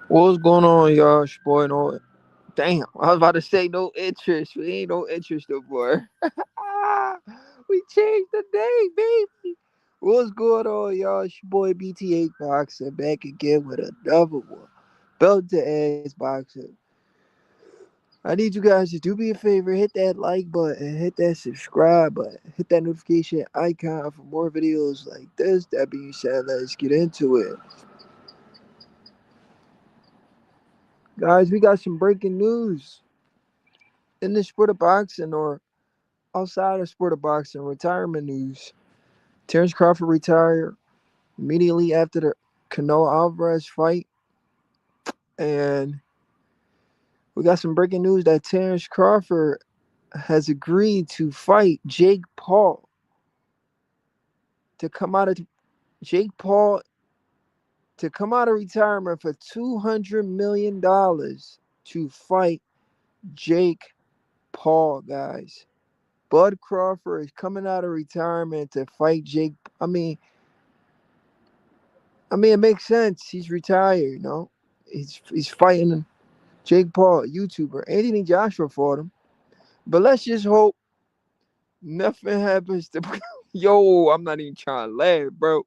What's going on, y'all? It's your boy, no. Damn, I was about to say no interest. We ain't no interest, though, boy. We changed the name, baby. What's going on, y'all? It's your boy BT8 Boxer back again with another one. Belt to ass boxer. I need you guys to do me a favor, hit that like button, hit that subscribe button, hit that notification icon for more videos like this. That being said, let's get into it. Guys, we got some breaking news in the sport of boxing or outside of sport of boxing. Retirement news. Terence Crawford retired immediately after the Canelo Alvarez fight. And we got some breaking news that Terence Crawford has agreed to fight Jake Paul to come out of Jake Paul to come out of retirement for $200 million to fight Jake Paul, guys. Bud Crawford is coming out of retirement to fight Jake. I mean, it makes sense. He's retired, you know. He's fighting Jake Paul, YouTuber. Anthony Joshua fought him. But let's just hope nothing happens to Yo, I'm not even trying to laugh, bro.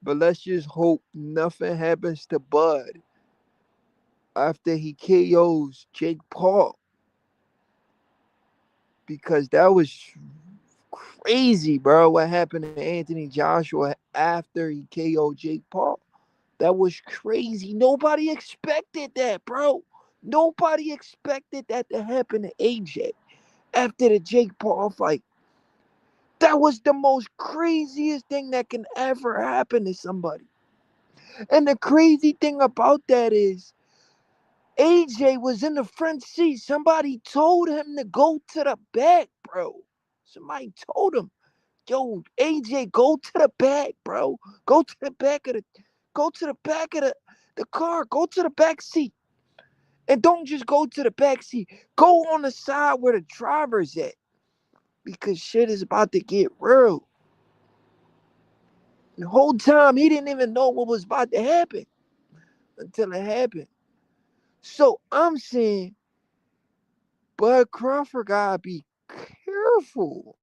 But let's just hope nothing happens to Bud after he KOs Jake Paul. Because that was crazy, bro. What happened to Anthony Joshua after he KO'd Jake Paul? That was crazy. Nobody expected that, bro. Nobody expected that to happen to AJ after the Jake Paul fight. That was the most craziest thing that can ever happen to somebody. And the crazy thing about that is AJ was in the front seat. Somebody told him to go to the back, bro. Somebody told him, yo, AJ, go to the back, bro. Go to the back of the car. Go to the back seat. And don't just go to the back seat. Go on the side where the driver's at. Because shit is about to get real. The whole time he didn't even know what was about to happen until it happened. So I'm saying Bud Crawford gotta be careful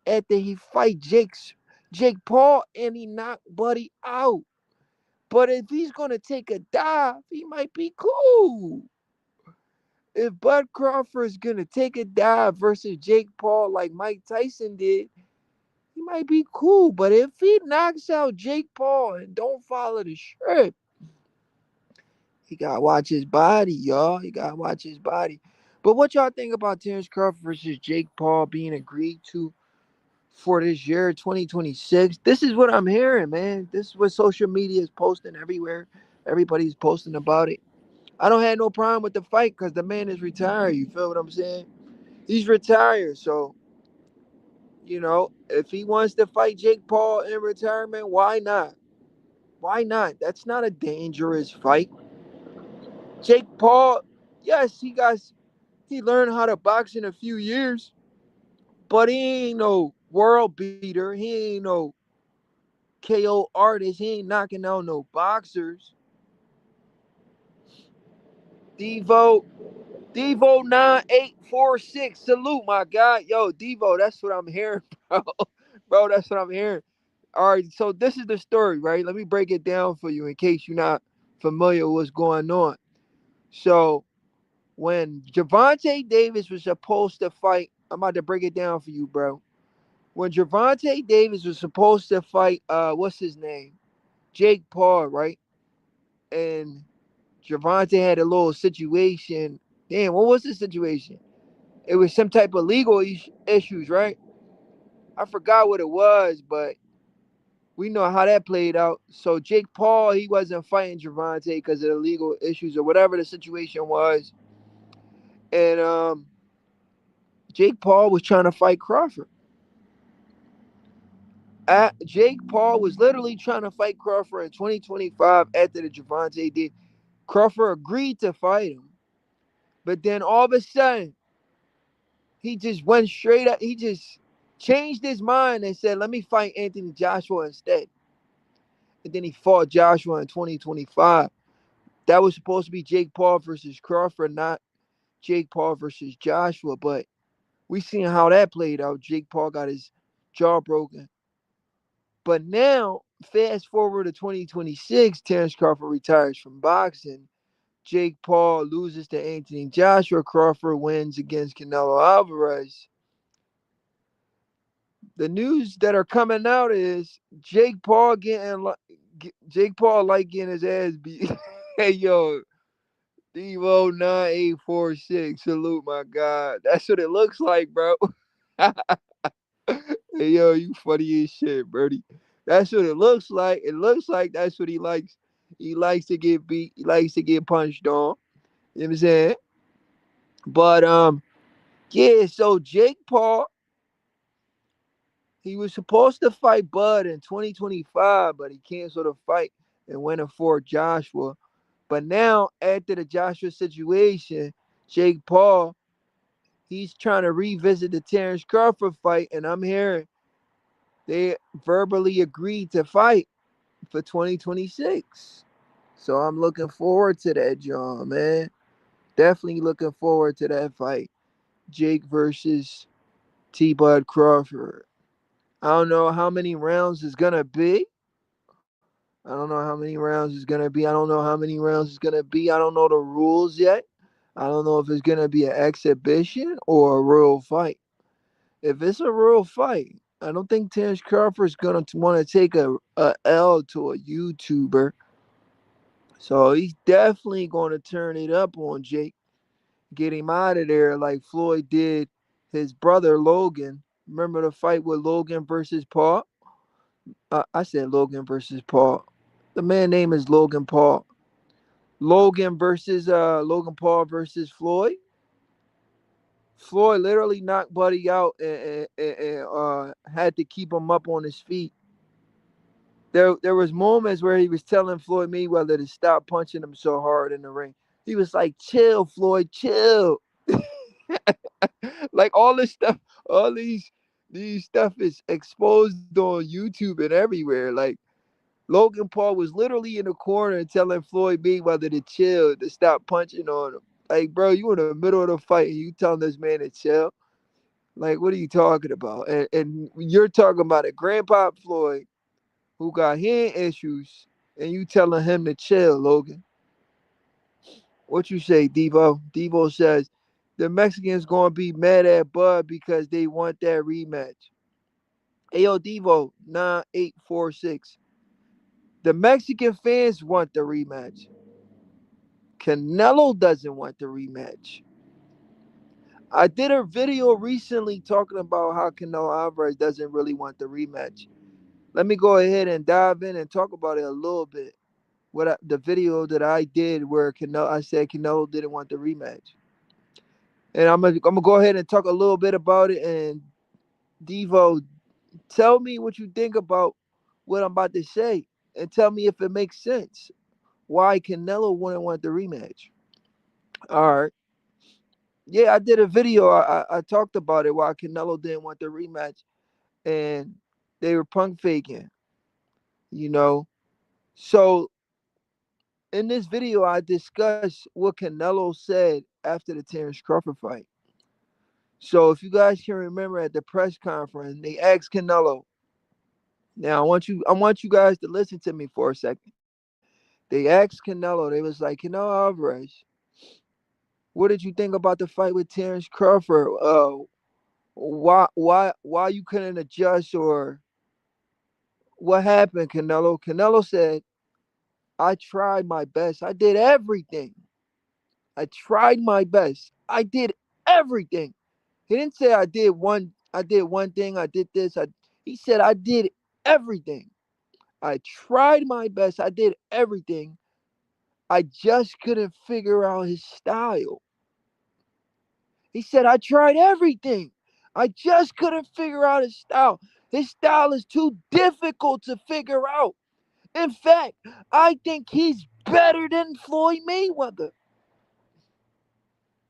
after he fight Jake Paul and he knock Buddy out. But if he's gonna take a dive, he might be cool. If Bud Crawford is gonna take a dive versus Jake Paul like Mike Tyson did, he might be cool. But if he knocks out Jake Paul and don't follow the script, he gotta watch his body, y'all. He gotta watch his body. But what y'all think about Terence Crawford versus Jake Paul being agreed to for this year, 2026? This is what I'm hearing, man. This is what social media is posting everywhere. Everybody's posting about it. I don't have no problem with the fight because the man is retired. You feel what I'm saying? He's retired, so if he wants to fight Jake Paul in retirement, why not? Why not? That's not a dangerous fight. Jake Paul, yes, he learned how to box in a few years, but he ain't no world beater. He ain't no KO artist. He ain't knocking out no boxers. Devo, Devo 9846. Salute, my guy. Yo, Devo, that's what I'm hearing, bro. Bro, that's what I'm hearing. All right, so this is the story, right? Let me break it down for you in case you're not familiar with what's going on. So when Gervonta Davis was supposed to fight, I'm about to break it down for you, bro. When Gervonta Davis was supposed to fight, what's his name? Jake Paul, right? And Gervonta had a little situation. Damn, what was the situation? It was some type of legal issues, right? I forgot what it was, but we know how that played out. So Jake Paul, he wasn't fighting Gervonta because of the legal issues or whatever the situation was. And Jake Paul was trying to fight Crawford. Jake Paul was literally trying to fight Crawford in 2025 after the Gervonta did. Crawford agreed to fight him. But then all of a sudden, he just went straight up. He just changed his mind and said, let me fight Anthony Joshua instead. And then he fought Joshua in 2025. That was supposed to be Jake Paul versus Crawford, not Jake Paul versus Joshua. But we seen how that played out. Jake Paul got his jaw broken. But now, fast forward to 2026, Terence Crawford retires from boxing. Jake Paul loses to Anthony Joshua. Crawford wins against Canelo Alvarez. The news that are coming out is Jake Paul like getting his ass beat. Hey yo, Devo 9846. Salute my God. That's what it looks like, bro. Hey yo, you funny as shit, Birdie. That's what it looks like. It looks like that's what he likes. He likes to get beat. He likes to get punched on. You know what I'm saying? But yeah, so Jake Paul, he was supposed to fight Bud in 2025, but he canceled the fight and went in for Joshua. But now, after the Joshua situation, Jake Paul, he's trying to revisit the Terence Crawford fight, and I'm hearing they verbally agreed to fight for 2026. So I'm looking forward to that, John, man. Definitely looking forward to that fight. Jake versus T Bud Crawford. I don't know how many rounds it's gonna be. I don't know how many rounds it's gonna be. I don't know how many rounds it's gonna be. I don't know the rules yet. I don't know if it's gonna be an exhibition or a real fight. If it's a real fight, I don't think Terence Crawford's gonna want to take a L to a YouTuber. So he's definitely gonna turn it up on Jake, get him out of there like Floyd did his brother Logan. Remember the fight with Logan versus Paul? I said Logan versus Paul. The man name is Logan Paul. Logan Paul versus Floyd. Floyd literally knocked Buddy out and had to keep him up on his feet. There was moments where he was telling Floyd Mayweather to stop punching him so hard in the ring. He was like, "Chill, Floyd, chill." Like all these stuff is exposed on YouTube and everywhere. Like Logan Paul was literally in the corner telling Floyd Mayweather to chill, to stop punching on him. Like, bro, you in the middle of the fight and you telling this man to chill? Like, what are you talking about? And you're talking about a Grandpa Floyd who got hand issues, and you telling him to chill, Logan. What you say, Devo? Devo says the Mexicans gonna be mad at Bud because they want that rematch. Ayo, Devo 9846. The Mexican fans want the rematch. Canelo doesn't want the rematch. I did a video recently talking about how Canelo Alvarez doesn't really want the rematch. Let me go ahead and dive in and talk about it a little bit. The video that I did where I said Canelo didn't want the rematch, and I'm gonna go ahead and talk a little bit about it. And Devo, tell me what you think about what I'm about to say, and tell me if it makes sense. Why Canelo wouldn't want the rematch? All right. Yeah, I did a video. I talked about it. Why Canelo didn't want the rematch, and they were punk faking. You know. So in this video, I discussed what Canelo said after the Terence Crawford fight. So if you guys can remember at the press conference, they asked Canelo. Now I want you guys to listen to me for a second. They asked Canelo. They was like, Canelo Alvarez, what did you think about the fight with Terence Crawford? Why you couldn't adjust, or what happened, Canelo? Canelo said, I tried my best. I did everything. I tried my best. I did everything. He didn't say I did one thing, I did this. He said I did everything. I tried my best. I did everything. I just couldn't figure out his style. He said I tried everything. I just couldn't figure out his style. His style is too difficult to figure out. In fact, I think he's better than Floyd Mayweather.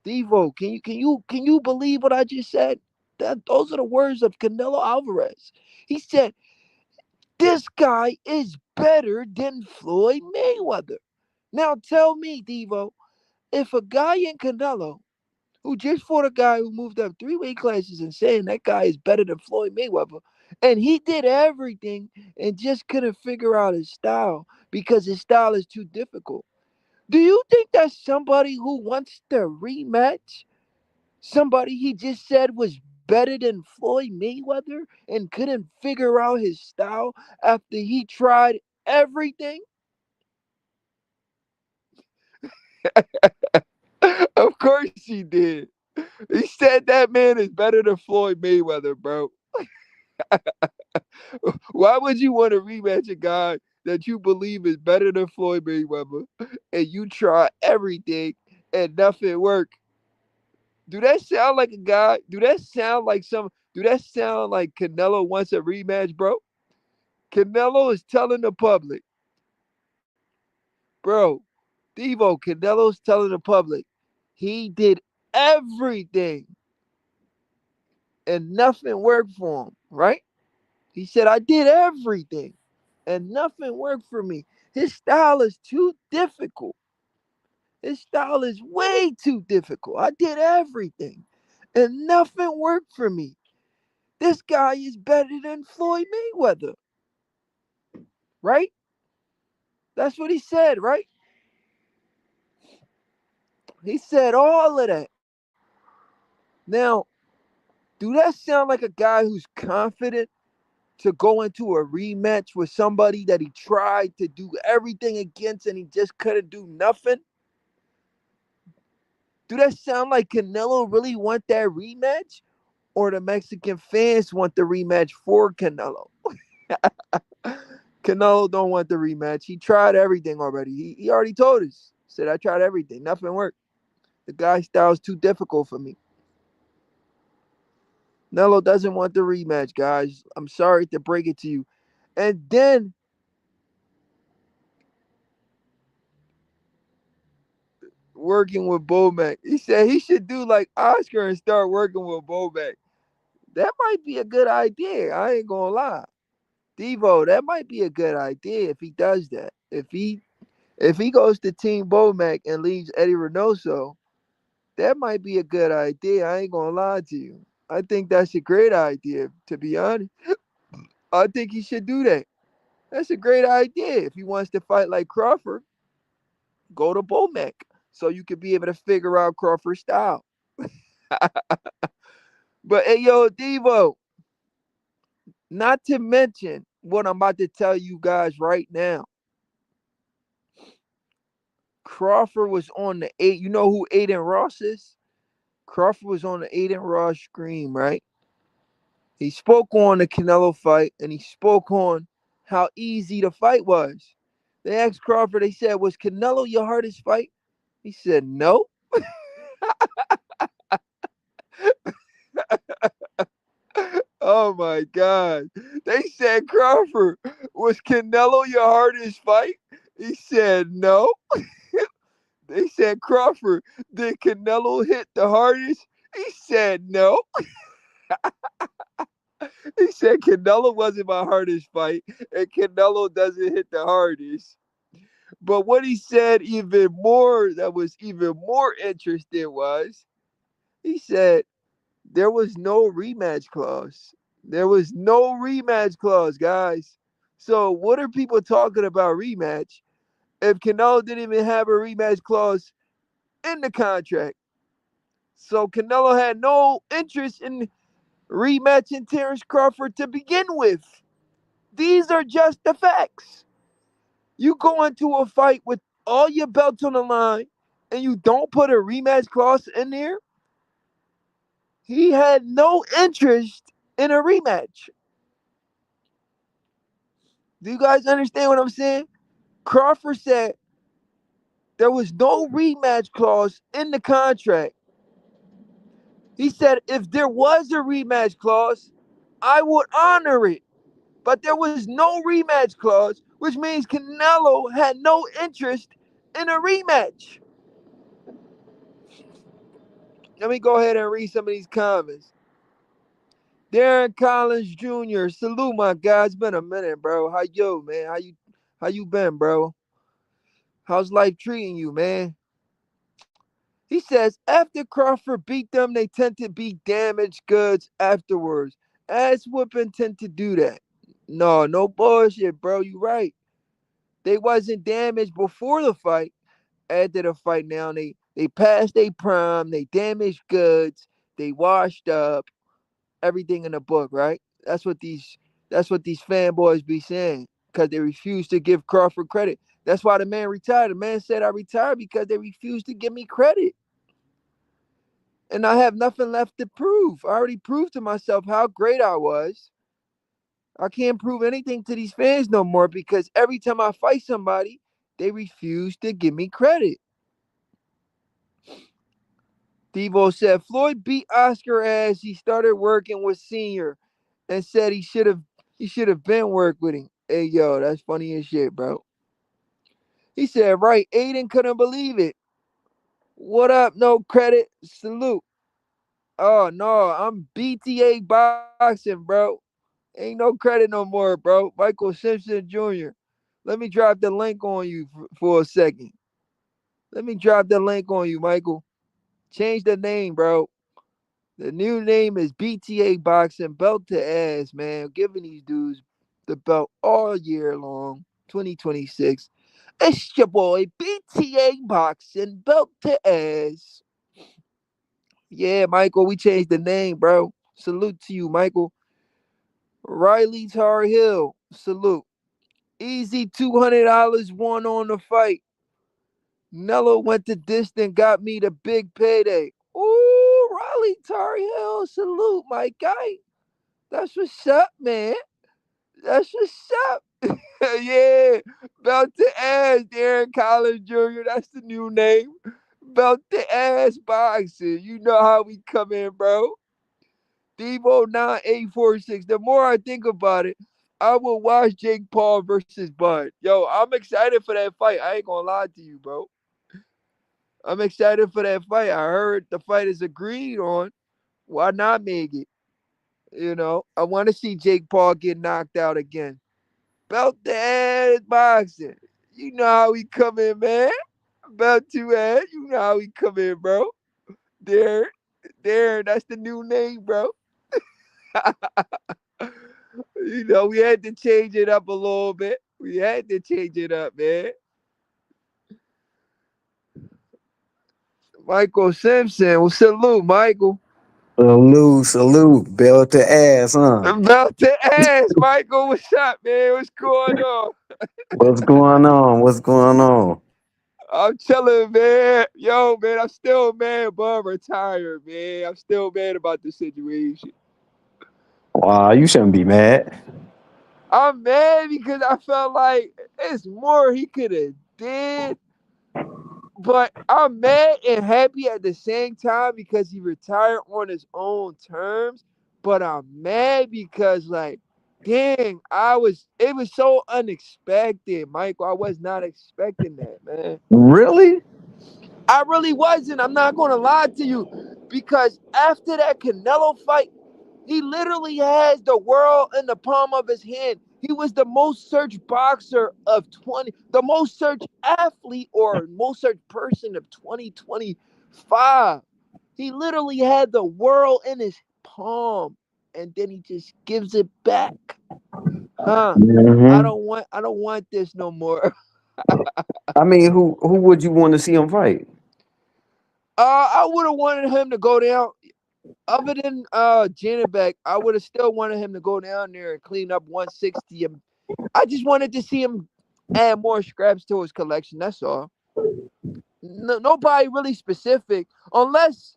Devo, can you believe what I just said? Those are the words of Canelo Alvarez. He said this guy is better than Floyd Mayweather. Now tell me, Devo, if a guy in Canelo who just fought a guy who moved up 3 weight classes and saying that guy is better than Floyd Mayweather, and he did everything and just couldn't figure out his style because his style is too difficult. Do you think that's somebody who wants to rematch somebody he just said was better than Floyd Mayweather and couldn't figure out his style after he tried everything? Of course he did. He said that man is better than Floyd Mayweather, bro. Why would you want to rematch a guy that you believe is better than Floyd Mayweather and you try everything and nothing worked? Do that sound like a guy? Do that sound like Canelo wants a rematch, bro? Canelo is telling the public, bro, Devo, Canelo's telling the public he did everything and nothing worked for him, right? He said, I did everything and nothing worked for me. His style is too difficult. His style is way too difficult. I did everything and nothing worked for me. This guy is better than Floyd Mayweather, right? That's what he said, right? He said all of that. Now, do that sound like a guy who's confident to go into a rematch with somebody that he tried to do everything against and he just couldn't do nothing? Do that sound like Canelo really want that rematch? Or the Mexican fans want the rematch for Canelo? Canelo don't want the rematch. He tried everything already. He already told us. Said I tried everything. Nothing worked. The guy's style is too difficult for me. Canelo doesn't want the rematch, guys. I'm sorry to break it to you. And then working with Bomac. He said he should do like Oscar and start working with Bomac. That might be a good idea. I ain't gonna lie. Devo, that might be a good idea if he does that. If he goes to Team Bomac and leaves Eddie Reynoso, that might be a good idea. I ain't gonna lie to you. I think that's a great idea, to be honest. I think he should do that. That's a great idea. If he wants to fight like Crawford, go to Bomac so you could be able to figure out Crawford's style. But hey, yo, Devo, not to mention what I'm about to tell you guys right now. Crawford was on the eight. You know who Aiden Ross is? Crawford was on the Aiden Ross screen, right? He spoke on the Canelo fight and he spoke on how easy the fight was. They asked Crawford, they said, was Canelo your hardest fight? He said, no. Oh my God. They said, Crawford, was Canelo your hardest fight? He said, no. They said, Crawford, did Canelo hit the hardest? He said, no. He said, Canelo wasn't my hardest fight, and Canelo doesn't hit the hardest. But what he said even more, that was even more interesting, was he said there was no rematch clause. There was no rematch clause, guys. So what are people talking about rematch if Canelo didn't even have a rematch clause in the contract? So Canelo had no interest in rematching Terence Crawford to begin with. These are just the facts. You go into a fight with all your belts on the line and you don't put a rematch clause in there, he had no interest in a rematch. Do you guys understand what I'm saying? Crawford said there was no rematch clause in the contract. He said if there was a rematch clause, I would honor it. But there was no rematch clause, which means Canelo had no interest in a rematch. Let me go ahead and read some of these comments. Darren Collins Jr. Salute my guy. It's been a minute, bro. How you, man? How you been, bro? How's life treating you, man? He says after Crawford beat them, they tend to be damaged goods afterwards. Ass whooping tend to do that. No, no bullshit, bro. You right. They wasn't damaged before the fight. After the fight, now they passed their prime. They damaged goods. They washed up. Everything in the book, right? That's what these fanboys be saying because they refuse to give Crawford credit. That's why the man retired. The man said I retired because they refused to give me credit. And I have nothing left to prove. I already proved to myself how great I was. I can't prove anything to these fans no more because every time I fight somebody, they refuse to give me credit. Devo said Floyd beat Oscar as he started working with Senior and said he should have been worked with him. Hey yo, that's funny as shit, bro. He said, right, Aiden couldn't believe it. What up? No credit. Salute. Oh no, I'm BTA boxing, bro. Ain't no credit no more, bro. Michael Simpson Jr. Let me drop the link on you for a second. Let me drop the link on you, Michael. Change the name, bro. The new name is BTA Boxing, belt to ass, man. Giving these dudes the belt all year long, 2026. It's your boy, BTA Boxing, belt to ass. Yeah, Michael, we changed the name, bro. Salute to you, Michael. Riley Tar Hill, salute. Easy $200 won on the fight. Nello went the distance, got me the big payday. Ooh, Riley Tar Hill, salute, my guy. That's what's up, man. That's what's up. Yeah, belt to ass, Darren Collins Jr. That's the new name. Belt to ass boxing. You know how we come in, bro. Devo 9846. The more I think about it, I will watch Jake Paul versus Bud. Yo, I'm excited for that fight. I ain't gonna lie to you, bro. I'm excited for that fight. I heard the fight is agreed on. Why not make it? I want to see Jake Paul get knocked out again. Belt the ass boxing. You know how we come in, man. Belt to ass. You know how we come in, bro. There, that's the new name, bro. We had to change it up a little bit. We had to change it up, man. Michael Simpson. Well, salute, Michael. Salute, salute, belt to ass, huh? Belt to ass, Michael. What's up, man? What's going on? What's going on? What's going on? I'm chilling, man. Yo, man, I'm still mad, but retired, man. I'm still mad about the situation. Wow, you shouldn't be mad. I'm mad because I felt like it's more he could have did, but I'm mad and happy at the same time because he retired on his own terms. But I'm mad because dang, it was so unexpected, Michael. I was not expecting that, man. Really? I really wasn't. I'm not gonna lie to you. Because after that Canelo fight, he literally has the world in the palm of his hand. He was the most searched boxer of 20, the most searched athlete or most searched person of 2025. He literally had the world in his palm and then he just gives it back. Huh. Hmm. I don't want this no more. I mean, who would you want to see him fight? I would have wanted him to go down. Other than Janet Beck, I would have still wanted him to go down there and clean up 160. I just wanted to see him add more scraps to his collection. That's all. No, nobody really specific, unless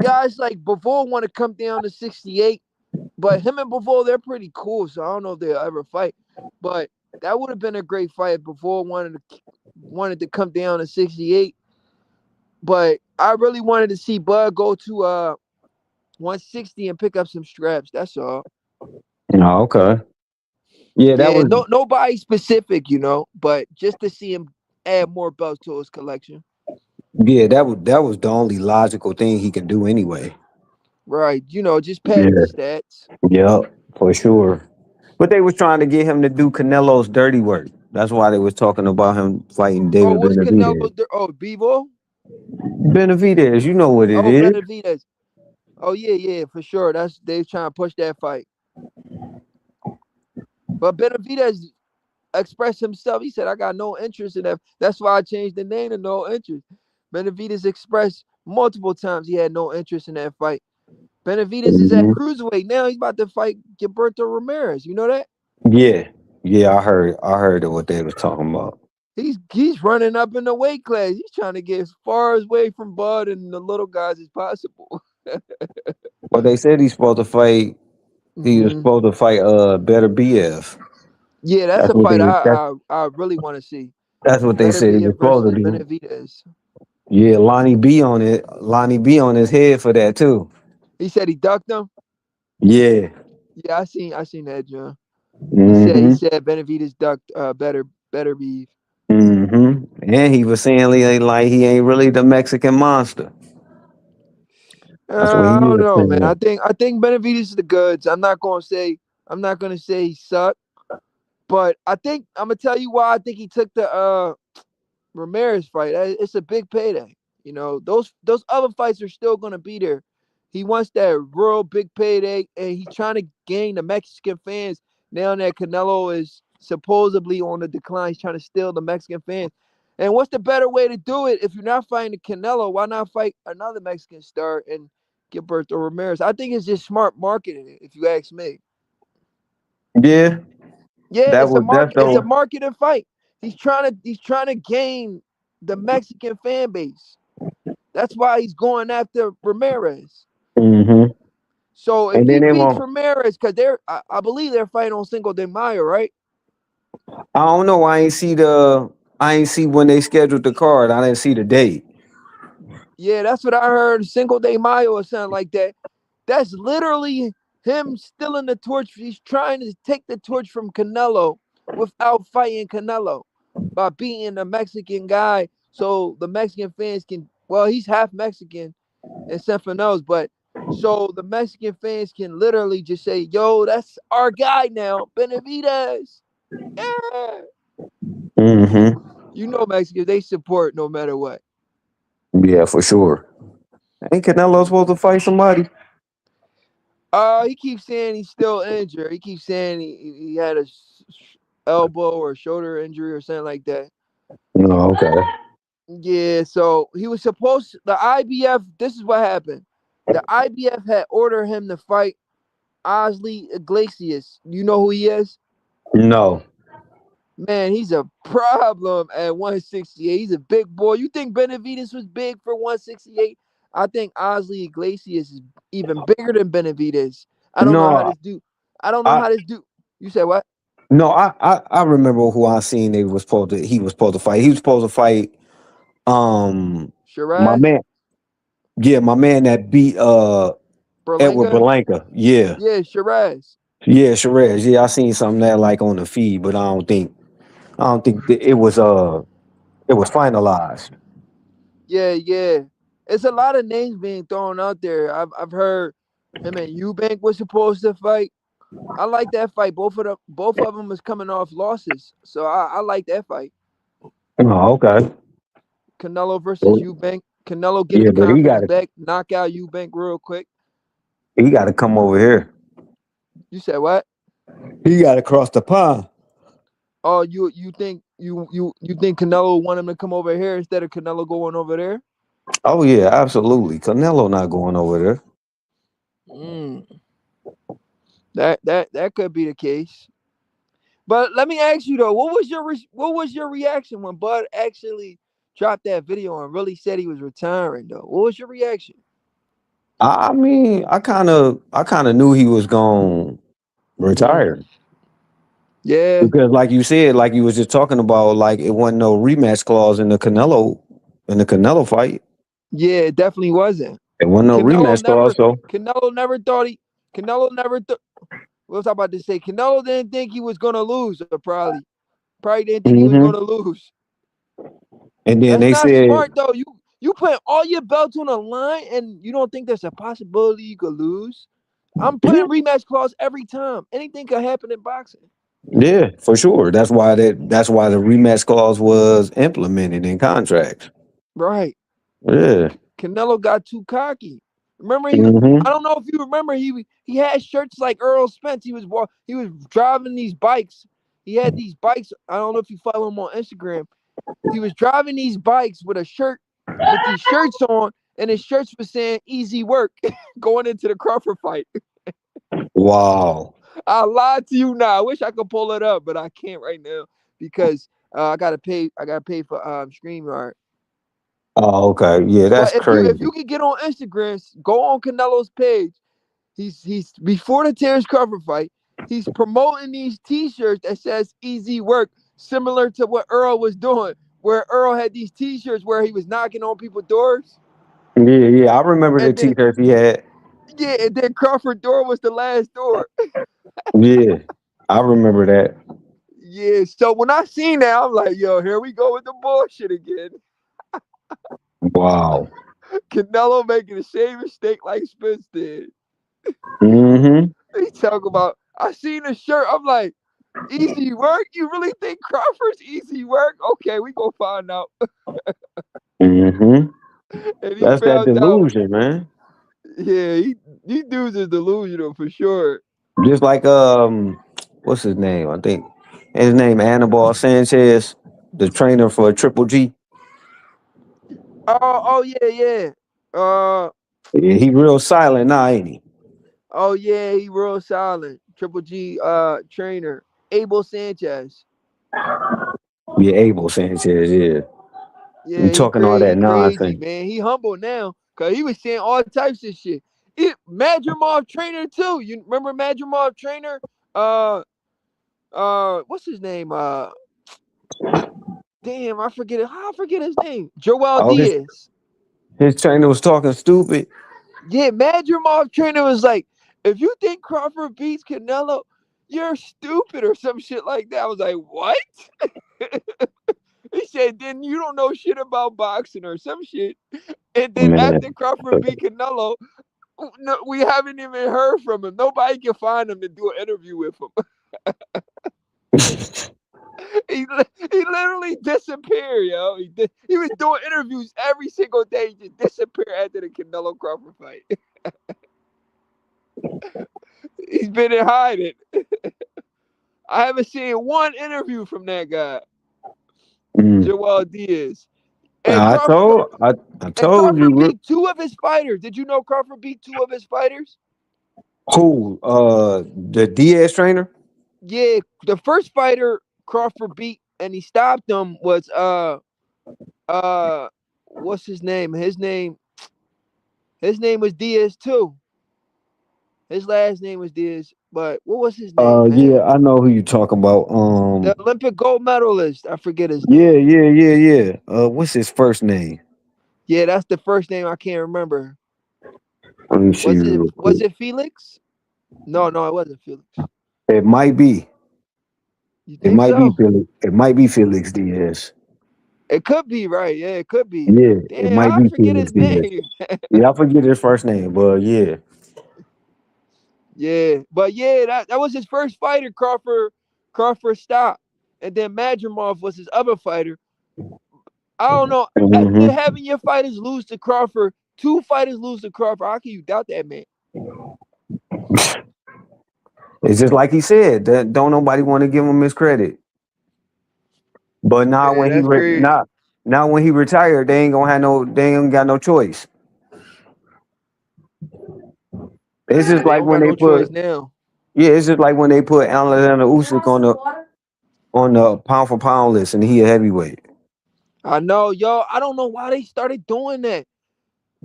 guys like Bivol want to come down to 68. But him and Bivol, they're pretty cool, so I don't know if they'll ever fight. But that would have been a great fight if Bivol wanted to come down to 68. But I really wanted to see Bud go to 160 and pick up some straps. That's all. Oh, okay. Yeah, that Yeah, was nobody specific, but just to see him add more belts to his collection. that was the only logical thing he could do anyway. Right. Just padding the Yeah. stats. Yep, for sure. But they was trying to get him to do Canelo's dirty work. That's why they was talking about him fighting Oh, David what's Benavidez. Canelo? Oh, Bevo. Benavidez, you know what it Oh, is. Benavidez. Oh yeah, yeah, for sure. That's they trying to push that fight. But Benavidez expressed himself. He said, "I got no interest in that." That's why I changed the name to No Interest. Benavidez expressed multiple times he had no interest in that fight. Benavidez is at Hmm. cruiserweight now. He's about to fight Gilberto Ramirez. You know that? Yeah, yeah, I heard of what they was talking about. He's running up in the weight class. He's trying to get as far away from Bud and the little guys as possible. Well, they said he's supposed to fight. He was Hmm. supposed to fight Better BF. Yeah, that's That's a what fight they I really want to see. that's what they Better said he be was it supposed to versus be. Benavidez. Yeah, Lonnie B on it. Lonnie B on his head for that too. He said he ducked him. Yeah. Yeah, I seen that, John. He Hmm. said Benavidez ducked better be. Hmm. And he was saying like he ain't really the Mexican monster. That's what he I don't was know, man. I saying. think I think Benavidez is the goods. I'm not gonna say he sucked, but I think I'm gonna tell you why I think he took the Ramirez fight. It's a big payday. You know, those other fights are still gonna be there. He wants that real big payday, and he's trying to gain the Mexican fans. Now that Canelo is supposedly on the decline, he's trying to steal the Mexican fans. And what's the better way to do it? If you're not fighting Canelo, why not fight another Mexican star and Gilberto Ramirez? I think it's just smart marketing, if you ask me. Yeah, Yeah, that was that's it's a though. marketing fight. He's trying to gain the Mexican fan base. That's why he's going after Ramirez. Hmm. So if And he then they beats won't. Ramirez, because I believe they're fighting on Cinco de Mayo, right? I don't know. I ain't see when they scheduled the card. I didn't see the date. Yeah, that's what I heard. Cinco de Mayo or something like that. That's literally him stealing the torch. He's trying to take the torch from Canelo without fighting Canelo by beating a Mexican guy. So the Mexican fans can, well, he's half Mexican and something else, but so the Mexican fans can literally just say, yo, that's our guy now, Benavidez. Yeah. Hmm. You know, Mexicans, they support no matter what. Yeah, for sure. Ain't Canelo supposed to fight somebody? He keeps saying he's still injured. He keeps saying he had a elbow or shoulder injury or something like that. No, okay. Yeah, so he was supposed to, the IBF, this is what happened. The IBF had ordered him to fight Osley Iglesias. You know who he is? No. Man, he's a problem at 168. He's a big boy. You think Benavidez was big for 168? I think Osley Iglesias is even bigger than Benavidez. I don't know how No. this dude. I don't know I how this dude. You said what? no. I remember who I seen. They was supposed to. He was supposed to fight. He was supposed to fight. My Shiraz? man. Yeah, my man that beat Edward Berlanga? Berlanca. Yeah. Yeah, Shiraz. Yeah, Sherez. Yeah, I seen something there like on the feed, but I don't think that it was finalized. Yeah, yeah. It's a lot of names being thrown out there. I've heard him and Eubank was supposed to fight. I like that fight. Both of them is coming off losses, so I like that fight. Oh, okay. Canelo versus Well, Eubank. Canelo get yeah, the but confidence back, knock out Eubank real quick. he gotta come over here. You said what? He gotta cross the pond. Oh, you think Canelo want him to come over here instead of Canelo going over there? Oh yeah, absolutely. Canelo not going over there. Mm, that could be the case. But let me ask you though, what was your reaction when Bud actually dropped that video and really said he was retiring though? What was your reaction? I mean, I kind of knew he was going to Mm-hmm. retire Yeah, because, like you said, like you was just talking about, like it wasn't no rematch clause in the Canelo fight. yeah, it definitely wasn't. It wasn't no Canelo rematch clause, never, so. Canelo never thought he, Canelo never thought. What was I about to say? Canelo didn't think he was gonna lose, or probably didn't think he was Hmm. gonna lose. And then That's they not said, smart though. You put all your belts on the line, and you don't think there's a possibility you could lose. I'm putting rematch clause every time. Anything could happen in boxing. Yeah, for sure. That's why the rematch clause was implemented in contracts. Right. Yeah. Canelo got too cocky. Remember, I Hmm. don't know if you remember, he had shirts like Earl Spence. He was driving these bikes. He had these bikes. I don't know if you follow him on Instagram. He was driving these bikes with a shirt, with these shirts on, and his shirts were saying "easy work" going into the Crawford fight. Wow. I lied to you now. I wish I could pull it up, but I can't right now because I gotta pay. I gotta pay for StreamYard. Oh, okay. Yeah, that's But if crazy. you can get on Instagram, go on Canelo's page. He's before the Terence Crawford fight. He's promoting these T-shirts that says "Easy Work," similar to what Earl was doing, where Earl had these T-shirts where he was knocking on people's doors, Yeah, yeah. I remember the and then t-shirts he had. yeah, and then Crawford door was the last door. Yeah, I remember that. Yeah, so when I seen that, I'm like, yo, here we go with the bullshit again. Wow. Canelo making the same mistake like Spence did. Hmm. He talk about, I seen the shirt. I'm like, easy work? You really think Crawford's easy work? Okay, we gonna find out. Hmm. And he That's that found out. delusion, man. Yeah, these dudes is delusional for sure. Just like what's his name? I think his name Anibal Sanchez, the trainer for Triple G. Oh yeah, yeah. Uh Yeah, he real silent now, ain't he? oh yeah, he real silent. Triple G trainer. Abel Sanchez. Yeah, Abel Sanchez. Yeah, he Yeah, talking all he that crazy, nonsense. man. He humble now. Cause he was saying all types of shit. Madrimov trainer too. You remember Madrimov trainer? Uh what's his name? Damn, I forget it. How I forget his name? Joel Oh, Diaz. his trainer was talking stupid. Yeah, Madrimov trainer was like, if you think Crawford beats Canelo, you're stupid or some shit like that. I was like, what? He said, then you don't know shit about boxing or some shit. And then after Man. Crawford beat Canelo, no, we haven't even heard from him. Nobody can find him to do an interview with him. He literally disappeared, yo. He was doing interviews every single day. He just disappeared after the Canelo Crawford fight. He's been in hiding. I haven't seen one interview from that guy, Mm. Joel Diaz. And I Crawford told I, I and told Crawford you beat two of his fighters. Did you know Crawford beat two of his fighters? who the Diaz trainer. Yeah, the first fighter Crawford beat and he stopped him was uh what's his name? His name was Diaz too. His last name was Diaz, but what was his name, Yeah, man? I know who you talking about. The Olympic gold medalist. I forget his Yeah, name. yeah, yeah, yeah. What's his first name? Yeah, that's the first name I can't remember. Let me see real Was quick. it Felix? No, no, it wasn't Felix. It might be. You It think might be so? Felix. It might be Felix Diaz. It could be, right. Yeah, it could be. Yeah, it Damn, might how I be forget Felix his Diaz. name. Yeah, I forget his first name, but yeah. Yeah, but yeah, that was his first fighter. Crawford stopped, and then Madrimov was his other fighter. I don't know. After Hmm. having your fighters lose to Crawford, two fighters lose to Crawford, how can you doubt that man? It's just like he said. That don't nobody want to give him his credit. But now Yeah, when he that's crazy. now when he retired, they ain't got no choice. It's Yeah, just they like don't when got they no put choice now. yeah, it's just like when they put Alexander Usyk on the pound for pound list, and he a heavyweight. I know, yo. I don't know why they started doing that.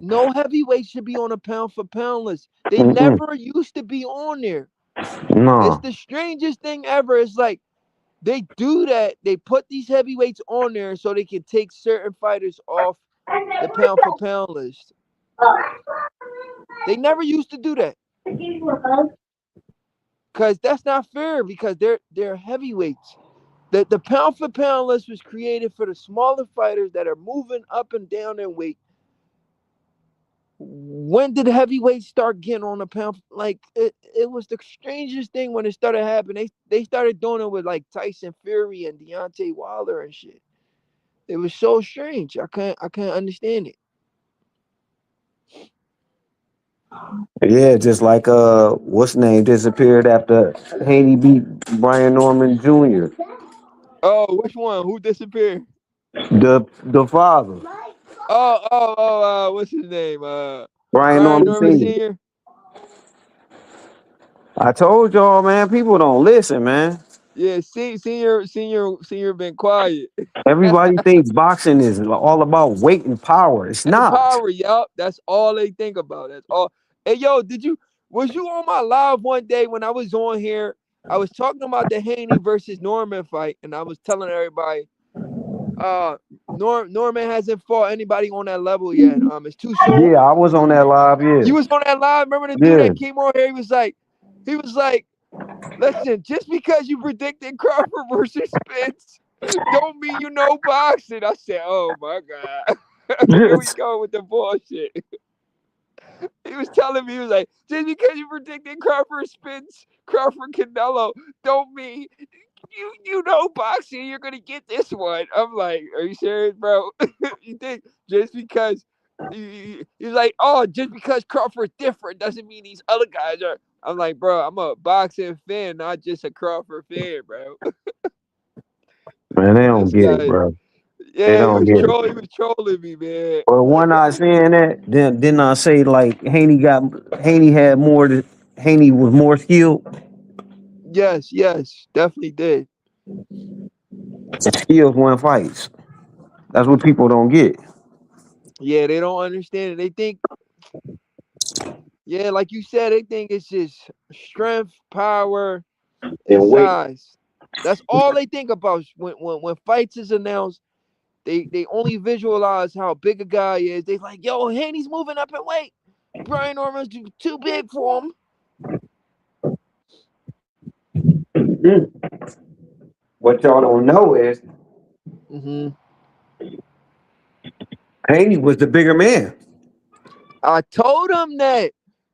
No heavyweight should be on a pound for pound list. They Mm-mm. never used to be on there. It's No. the strangest thing ever. It's like they do that. They put these heavyweights on there so they can take certain fighters off the pound for pound list. They never used to do that because that's not fair. Because they're heavyweights. The pound for pound list was created for the smaller fighters that are moving up and down in weight. When did heavyweights start getting on the pound? Like it was the strangest thing when it started happening. They started doing it with like Tyson Fury and Deontay Wilder and shit. It was so strange. I can't understand it. Yeah, just like what's name disappeared after Haney beat Brian Norman Jr. Oh, which one? Who disappeared? The father, What's his name? Brian Brian Norman Norman Sr. Sr. I told y'all, man, people don't listen, man. Yeah, senior been quiet. Everybody thinks boxing is all about weight and power. It's And not. power, yup. That's all they think about. That's all. Hey, yo, was you on my live one day when I was on here? I was talking about the Haney versus Norman fight, and I was telling everybody, Norman hasn't fought anybody on that level yet. It's too soon. Yeah, I was on that live. Yeah, You was on that live. Remember the dude yeah. that came on here? He was like, listen, just because you predicted Crawford versus Spence, don't mean you know boxing. I said, oh my God. Here we go with the bullshit. He was telling me, he was like, just because you predicted Crawford Spence, Crawford Canelo, don't mean you know boxing, you're gonna get this one. I'm like, are you serious, bro? You think just because he's like, oh, just because Crawford's different doesn't mean these other guys are. I'm like, bro, I'm a boxing fan, not just a Crawford fan, bro. Man, they don't This get it, guy, bro. They yeah, he don't was get it. trolling. He was trolling me, man. But when I saying that, then didn't I say like Haney had more to, Haney was more skilled? Yes, definitely did. Skills win fights. That's what people don't get. Yeah, they don't understand it. They think, yeah, like you said, they think it's just strength, power, and And wait. size. That's all they think about when fights is announced. They only visualize how big a guy is. They like, yo, Haney's moving up in weight. Brian Norman's too big for him. What y'all don't know is Hmm. Haney was the bigger man. I told him that.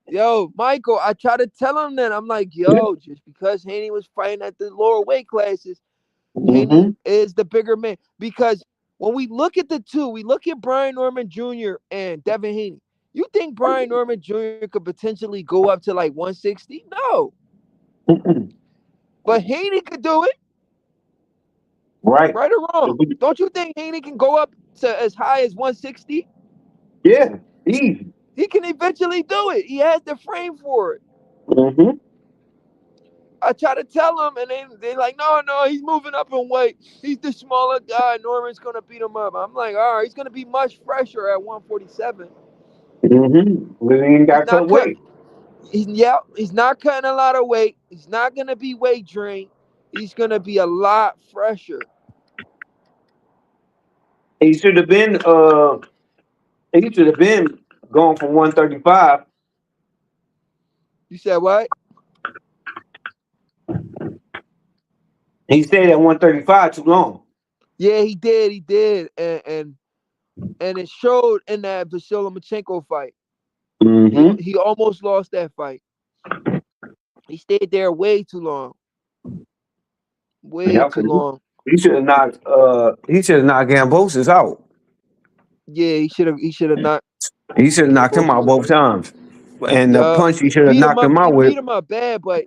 Yo, Michael, I tried to tell him that. I'm like, yo, just because Haney was fighting at the lower weight classes, Haney Mm-hmm. is the bigger man. Because when we look at the two, we look at Brian Norman Jr. and Devin Haney. You think Brian Norman Jr. could potentially go up to like 160? No. But Haney could do it, Right. right or wrong. Don't you think Haney can go up to as high as 160? Yeah. Easy. He can eventually do it. He has the frame for it. Mm-hmm. I try to tell him, and they're like, no, he's moving up in weight. He's the smaller guy. Norman's going to beat him up. I'm like, all right, he's going to be much fresher at 147. Mm-hmm. We ain't He's got cut not cut. weight. He's not cutting a lot of weight. He's not going to be weight drained. He's going to be a lot fresher. He should have been he should have been going from 135. You said what? He stayed at 135 too long. Yeah, he did, and it showed in that Vasily Lomachenko fight. He Mm-hmm. he almost lost that fight. He stayed there way Yeah, too 'cause long. he should have knocked Gambosis out. Yeah, he should have not He should have knocked him out Gambosis. both times. And the Yeah, punch he he should have beat him knocked up. him He out with. beat him up bad, but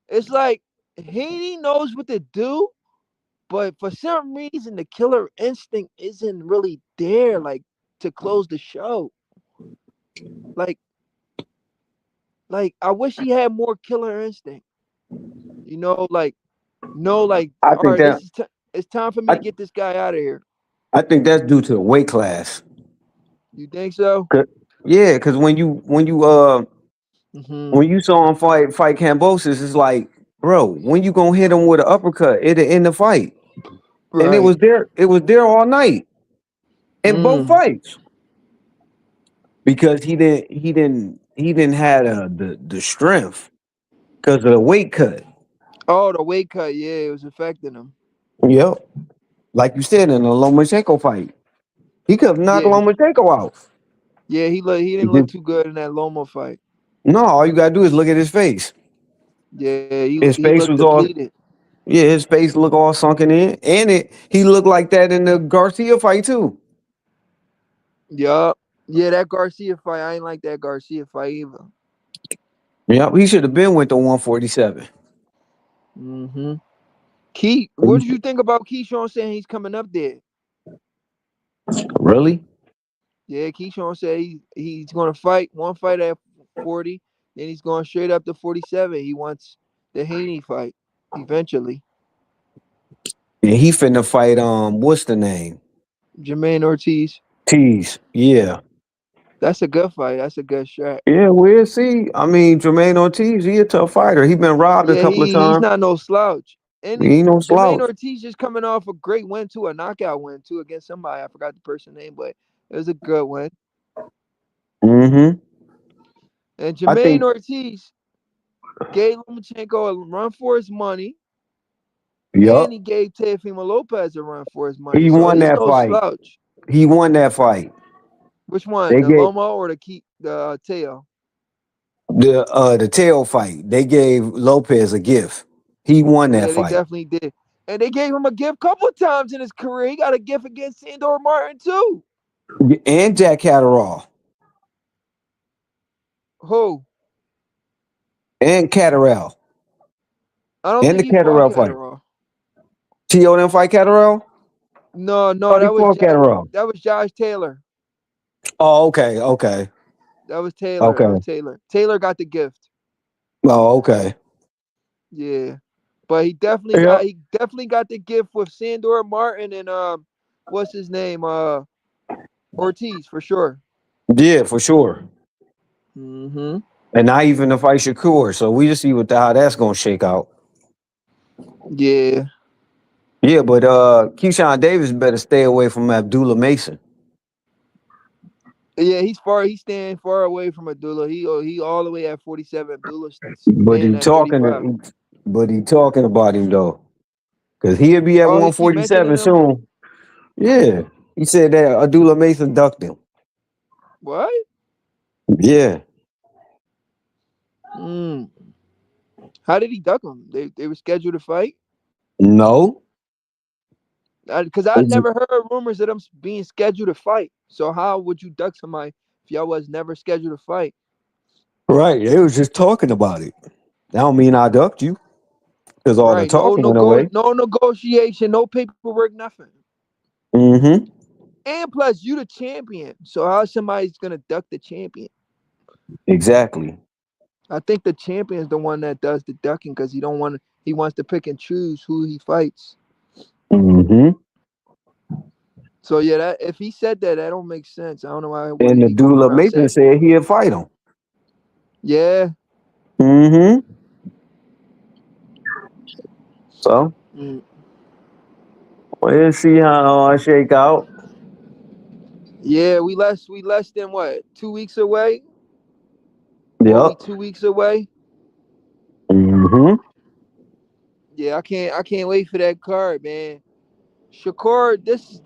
it's like Haney knows what to do, but for some reason the killer instinct isn't really there, like to close the show. Like, I wish he had more killer instinct. You know, like no, like I all think right, that it's time for me I, to get this guy out of here. I think that's due to the weight class. You think so? 'Cause- Yeah, because Hmm. when you saw him fight Cambosis, it's like, bro, when you gonna hit him with an uppercut? It'll end the fight. And Right. it was there all night in both Mm. fights. Because he didn't have the strength because of the weight cut. Oh, the weight cut. Yeah, it was affecting him. Yep. Like you said in the Lomachenko fight. He could have knocked Yeah, Lomachenko out. Yeah, he He didn't look just too good in that Lomo fight. no. All you gotta do is look at his face. Yeah, His he face looked was all depleted. yeah. His face looked all sunken in, and he looked like that in the Garcia fight too. Yup. Yeah, that Garcia fight, I ain't like that Garcia fight either. Yep, he should have been with the 147. Mm-hmm. Key, what did you think about Keyshawn saying he's coming up there? Really? Yeah, Keyshawn said he's gonna fight one fight at 40, then he's going straight up to 47. He wants the Haney fight eventually. Yeah, he finna fight. What's the name? Jermaine Ortiz. Tease. Yeah. That's a good fight. That's a good shot. Yeah, we'll see. I mean, Jermaine Ortiz, he a tough fighter. He been robbed a Yeah, couple of he's times. not no slouch. And He ain't no Jermaine slouch. Ortiz just coming off a great win too, a knockout win too against somebody. I forgot the person's name, but it was a good win. Mm-hmm. And I Jermaine think. Ortiz gave Lomachenko a run for his money, and Yup. he gave Teofimo Lopez a run for his money. He So won he's that no fight. slouch. He won that fight. Which one, They the gave Lomo or the Teo? the tail fight. They gave Lopez a gift. He won that Yeah, they fight. definitely did. And they gave him a gift a couple of times in his career. He got a gift against Sandor Martin too. And Jack Catterall. Who? And Catterall. I don't And think the he fought Catterall fight. Catterall. T.O. didn't fight Catterall? No, no, Thought he fought Catterall. That was Josh Taylor. Oh, okay, okay, That was Taylor. That was okay. Taylor. Taylor got the gift. Oh, okay. Yeah. But Yep. he definitely got the gift with Sandor Martin and what's his name? Ortiz for sure. Yeah, for sure. Mm-hmm. And not even to fight Shakur. So we just see how that's gonna shake out. Yeah. Yeah, but Keyshawn Davis better stay away from Abdullah Mason. Yeah, he's staying far away from Abdullah. He all the way at 47. Abdullah's But staying he at 35. talking but he talking about him though. Cause he'll be at Oh, he keep mentioning 147 him? soon. Yeah. He said that Abdullah Mason ducked him. What? Yeah. Mm. How did he duck him? They were scheduled to fight? No. Because I never heard rumors of them being scheduled to fight. So how would you duck somebody if y'all was never scheduled to fight? Right. They was just talking about it. That don't mean I ducked you. Cause all the Right. talking went away. No negotiation, no paperwork, nothing. Mm-hmm. And plus, you the champion. So how somebody's gonna duck the champion? Exactly. I think the champion is the one that does the ducking because he wants to pick and choose who he fights. Mm-hmm. So yeah, that if he said that, that don't make sense. I don't know what And he going Abdullah around Mason saying. said he'd fight him. Yeah. Mm-hmm. So Mm. we'll see how I shake out. Yeah, we less than what, 2 weeks away? Or we Yep. 2 weeks away? Mm-hmm. Yeah, I can't wait for that card, man. Shakur, this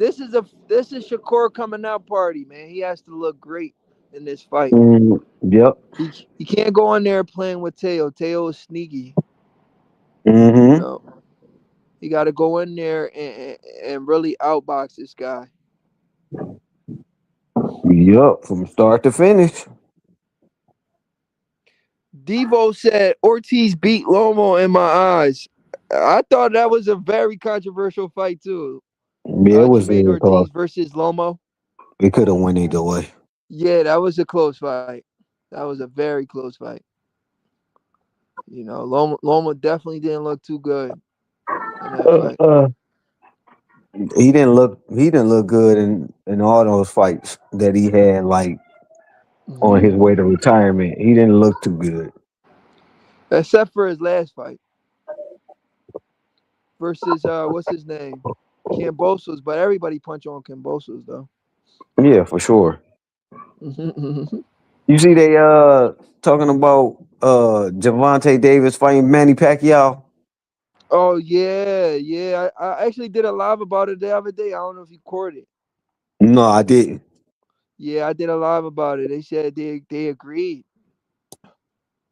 is Shakur coming out party, man. He has to look great in this fight. Mm, yep. He can't go in there playing with Teo. Teo is sneaky, you Mm-hmm. know. He got to go in there and really outbox this guy. Yep. From start to finish. Devo said Ortiz beat Lomo in my eyes. I thought that was a very controversial fight too. Yeah, it was Jermaine very close. Ortiz versus Lomo. It could have went either way. Yeah, that was a close fight. That was a very close fight. Loma definitely didn't look too good in that Uh, fight. uh, he didn't look good in all those fights that he had like on Hmm. his way to retirement. He didn't look too good. Except for his last fight versus what's his name? Cambosos, but everybody punch on Cambosos though. Yeah, for sure. Mhm. You see they talking about Javante Davis fighting Manny Pacquiao? Oh yeah, yeah. I actually did a live about it the other day. I don't know if you caught it. No, I didn't. Yeah, I did a live about it. They said they agreed.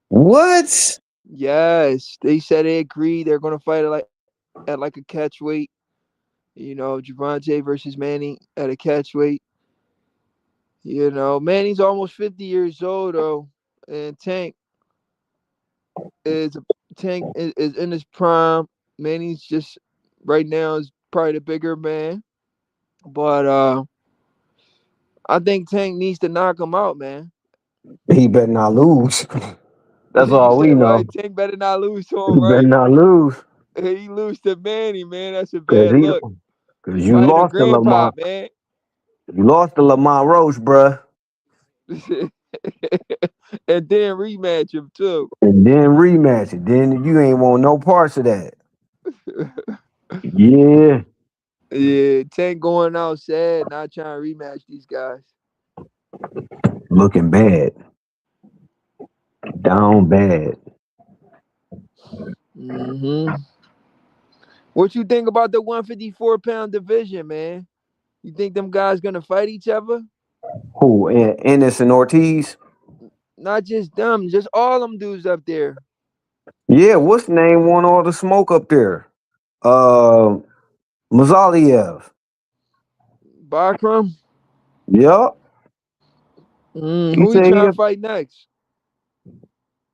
What? Yes, they said they agreed. They're gonna fight at like a catch weight. You know, Javante versus Manny at a catch weight. You know, Manny's almost 50 years old though, and is is in his prime. Manny's just right now is probably the bigger man, but I think Tank needs to knock him out, man. He better not lose. That's You all we said know. right. Tank better not lose to He him, better right? not lose. He lose to Manny, man. That's a Cause bad look. cause you Fighting a lost to grandpa, Lamar. man. You lost to Lamar Roach, bruh. And then rematch him too. And then rematch it. Then you ain't want no parts of that. Yeah. Yeah, Tank going out sad, not trying to rematch these guys. Looking bad. Down bad. What you think about the 154-pound division, man? You think them guys gonna fight each other? Who? Ennis and Ortiz? Not just them, just all them dudes up there. Yeah, what's the name want all the smoke up there? Uh Mazaliev. Bakram. Yup. He Who he said trying to fight next?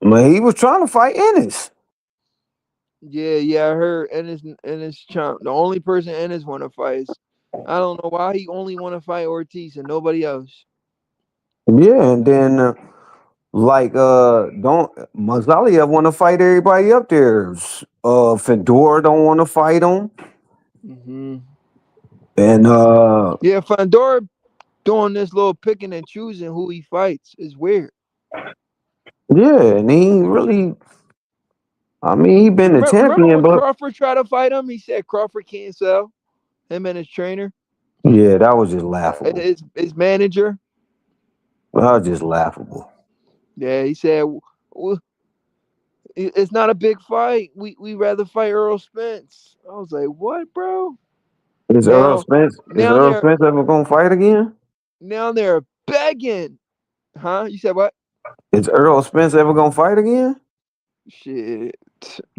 he was trying to fight Ennis. Yeah, I heard Ennis Chomp. The only person Ennis want to fight is I don't know why he only want to fight Ortiz and nobody else. Yeah, and then don't Mazaliev want to fight everybody up there. Fedor don't want to fight him. hmm And Yeah, Fandora doing this little picking and choosing who he fights is weird. yeah, and he ain't really, I mean, he been a Remember champion, when but Crawford tried to fight him? He said Crawford can't sell him and his trainer, yeah, that was just laughable. his manager. That was just laughable. Yeah, he said it's not a big fight. We rather fight Earl Spence. I was like, what, bro? Now Is now Earl they're Spence ever gonna fight again? now they're begging. Huh? You said what? Is Earl Spence ever gonna fight again? Shit.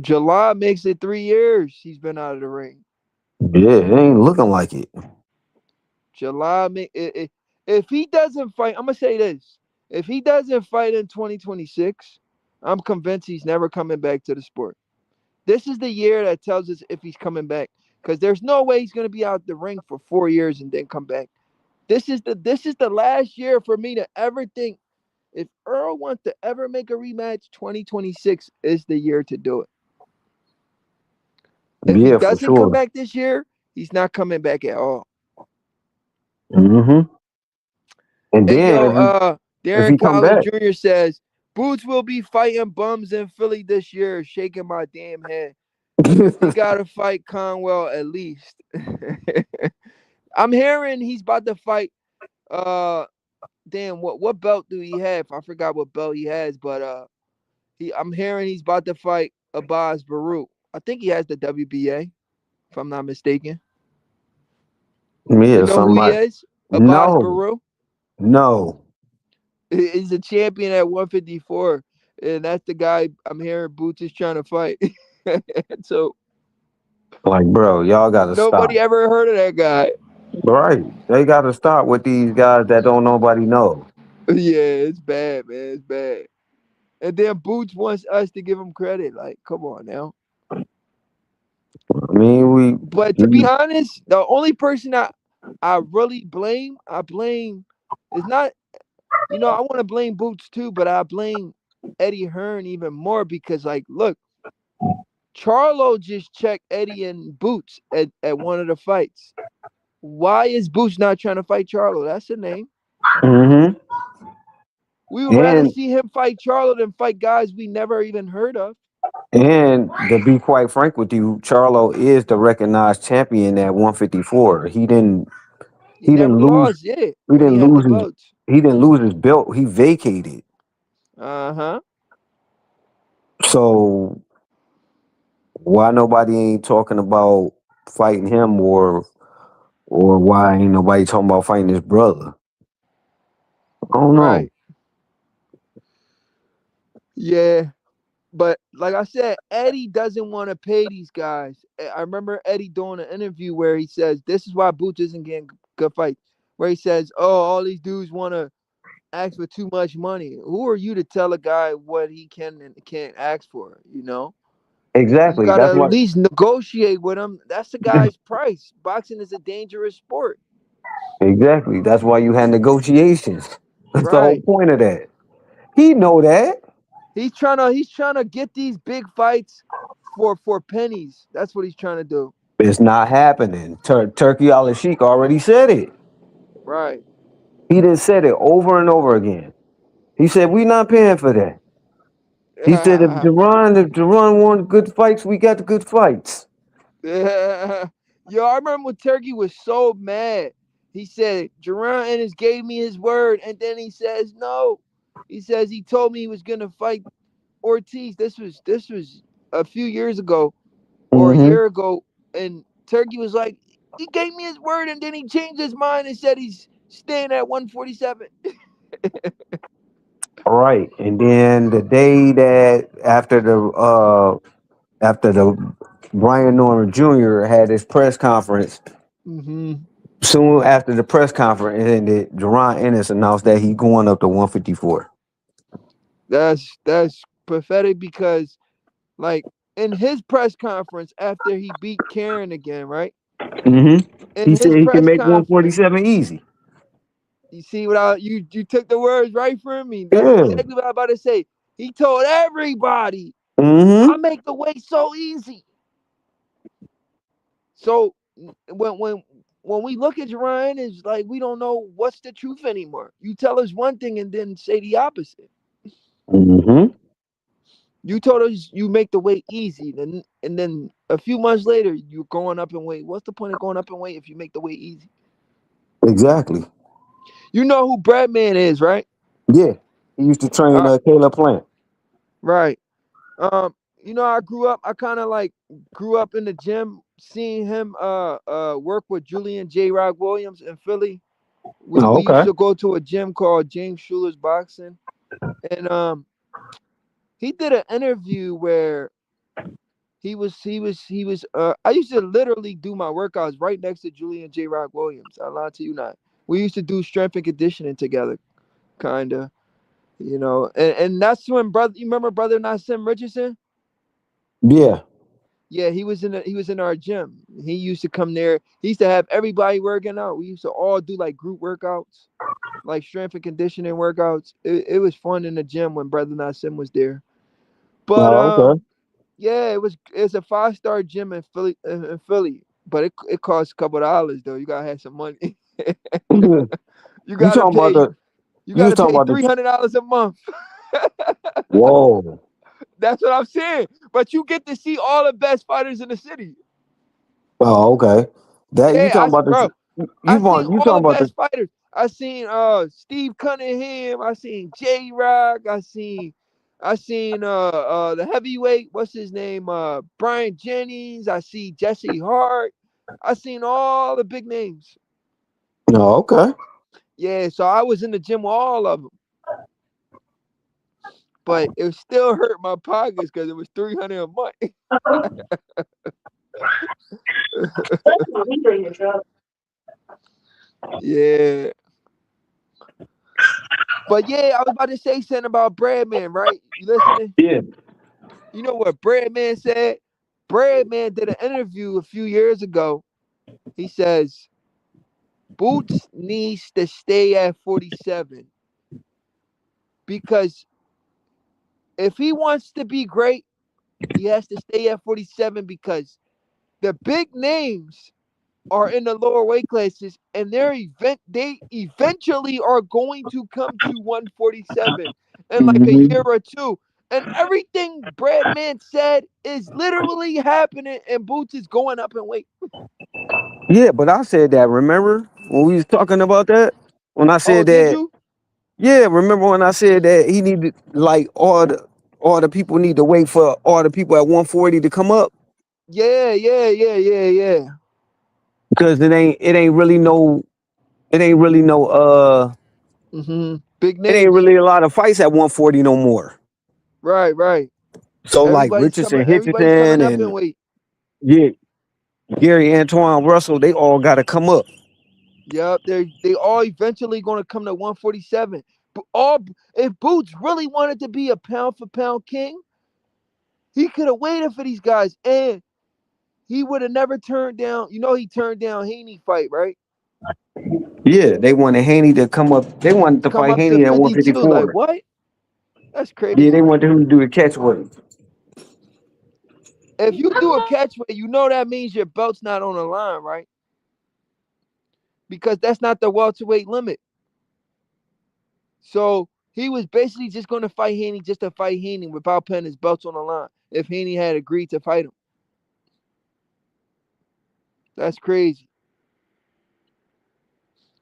July makes it 3 years he's been out of the ring. Yeah, it ain't looking like it. July if he doesn't fight, I'm gonna say this. If he doesn't fight in 2026, I'm convinced he's never coming back to the sport. This is the year that tells us if he's coming back. Because there's no way he's gonna be out the ring for 4 years and then come back. This is the last year for me to ever think if Earl wants to ever make a rematch, 2026 is the year to do it. If he Yeah, for doesn't come sure. back this year, he's not coming back at all. Hmm. And Hey then yo, if Darren he come Collins back, Jr. says Boots will be fighting bums in Philly this year, shaking my damn head. He gotta fight Conwell at least. I'm hearing he's about to fight damn what belt do he have? I forgot what belt he has, but I'm hearing he's about to fight Abaz Baruch. I think he has the WBA, if I'm not mistaken. You yeah, know who he somebody. is? Abaz No, Baruch. no. He's a champion at 154, and that's the guy I'm hearing Boots is trying to fight. So Like, bro, y'all gotta stop. nobody ever heard of that guy. Right. They gotta stop with these guys that don't nobody know. Yeah, it's bad, man. It's bad. And then Boots wants us to give him credit. Like, come on now. I mean, But to be honest, the only person I really blame, is not, I want to blame Boots too, but I blame Eddie Hearn even more because, like, look, Charlo just checked Eddie and Boots at one of the fights. Why is Boots not trying to fight Charlo? That's the name. hmm We would rather and see him fight Charlo than fight guys we never even heard of. and to be quite frank with you, Charlo is the recognized champion at 154. He He never didn't lose lost, yeah, he when he didn't had the lose his belts. he didn't lose his belt. He vacated. Uh huh. So why nobody ain't talking about fighting him or why ain't nobody talking about fighting his brother? I don't know. Right. Yeah. But like I said, Eddie doesn't want to pay these guys. I remember Eddie doing an interview where he says, "This is why Boots isn't getting good fights." Where he says, "Oh, all these dudes want to ask for too much money. Who are you to tell a guy what he can and can't ask for? You know, you Exactly. gotta That's at what. least negotiate with him. That's the guy's price. Boxing is a dangerous sport, Exactly. That's why you had negotiations. That's the whole right? point of that. He know that. He's trying to get these big fights for pennies. That's what he's trying to do, It's not happening. Turkey Al Sheikh already said it. right? He just said it over and over again. He said, "We not paying for that." He said, if Duran wanted good fights, we got the good fights." Yeah. Yo, I remember when Turkey was so mad. He said, Jerron Ennis gave me his word, and then he says no. He says he told me he was gonna fight Ortiz. This was a few years ago or a Mm-hmm. year ago, and Turkey was like, he gave me his word, and then he changed his mind and said he's staying at 147. All right. And then the day that after the Brian Norman Jr. had his press conference, Hmm. soon after the press conference ended, Duran Ennis announced that he going up to 154. That's pathetic because like in his press conference after he beat Karen again, right? Mm-hmm. In He said his he can press make conference, 147 easy. you see what you took the words right from me. That's Yeah. exactly what I'm about to say. He told everybody, Mm-hmm. "I make the weight so easy." So when we look at Ryan, it's like we don't know what's the truth anymore. You tell us one thing and then say the opposite. Mm-hmm. You told us you make the weight easy, and then a few months later you're going up in weight. What's the point of going up in weight if you make the weight easy? Exactly. You know who Bradman is, right? Yeah. He used to train Uh, Caleb Plant. right. You know, I grew up. I kind of like grew up in the gym, seeing him work with Julian J. Rock Williams in Philly. We Oh, we used okay. to go to a gym called James Schuler's Boxing, and he did an interview where he was. I used to literally do my workouts right next to Julian J. Rock Williams. I lie to you not. We used to do strength and conditioning together, kinda. You know, and that's when brother. You remember brother Nassim Richardson? Yeah. Yeah, he was in our gym. He used to come there. He used to have everybody working out. We used to all do like group workouts, like strength and conditioning workouts. It was fun in the gym when Brother Nassim was there. But Oh, okay. yeah, it's a 5-star gym in Philly. But it costs a couple of dollars though. You gotta have some money. you You gotta talking about pay. the You you was gotta talking pay about the $300 a month. whoa. That's what I'm saying. But you get to see all the best fighters in the city. Oh, okay. That you Yeah, talking about bro. the I seen you all talking the about the best fighters. I seen Steve Cunningham. I seen J Rock. I seen the heavyweight. What's his name? Brian Jennings. I see Jesse Hart. I seen all the big names. no, okay. Yeah, so I was in the gym with all of them, but it still hurt my pockets because it was 300 a month. Yeah, but yeah, I was about to say something about Breadman, right? You listening? Yeah. You know what Breadman said? Breadman did an interview a few years ago. He says Boots needs to stay at 47 because if he wants to be great, he has to stay at 47 because the big names are in the lower weight classes and they eventually are going to come to 147 in like a Hmm. year or two. And everything Breadman said is literally happening, and Boots is going up in weight. Yeah, but I said that. Remember when we was talking about that? When I Oh, said did that, you? yeah. Remember when I said that he needed like all the people need to wait for all the people at 140 to come up Yeah, yeah, yeah, yeah, yeah. because it ain't really no Big It ain't names. really a lot of fights at 140 no more. Right, right. So like Richardson, Everybody's coming Hitchison, up in and weight. yeah, Gary Antoine Russell, they all got to come up. Yep, they all eventually going to come to 147. But all if Boots really wanted to be a pound for pound king, he could have waited for these guys, and he would have never turned down. You know, he turned down Haney fight, right? Yeah, they wanted Haney to come up. They wanted to Come fight up to Haney at 52. Like 154. what? That's Yeah, they crazy. wanted him to do the catch weight. If you do a catchweight, you know that means your belt's not on the line, right? Because that's not the welterweight limit. So he was basically just going to fight Haney just to fight Haney without putting his belts on the line. If Haney had agreed to fight him, that's crazy.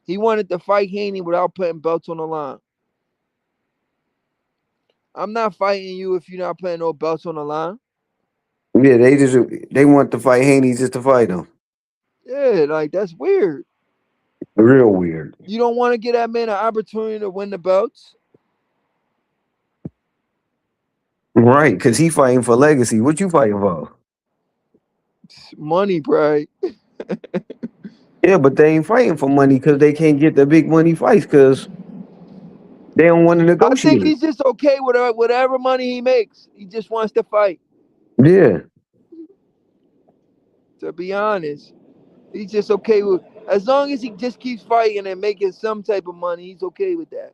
He wanted to fight Haney without putting belts on the line. I'm not fighting you if you're not putting no belts on the line. Yeah, they want to fight Haney just to fight him. Yeah, like that's weird. Real weird. You don't want to give that man an opportunity to win the belts. Right, because he fighting for legacy. What you fighting for? Money, right? Yeah, but they ain't fighting for money because they can't get the big money fights because they don't want to I think negotiate. he's just okay with whatever money he makes. He just wants to fight. Yeah, To be honest, he's just okay with as long as he just keeps fighting and making some type of money. He's okay with that.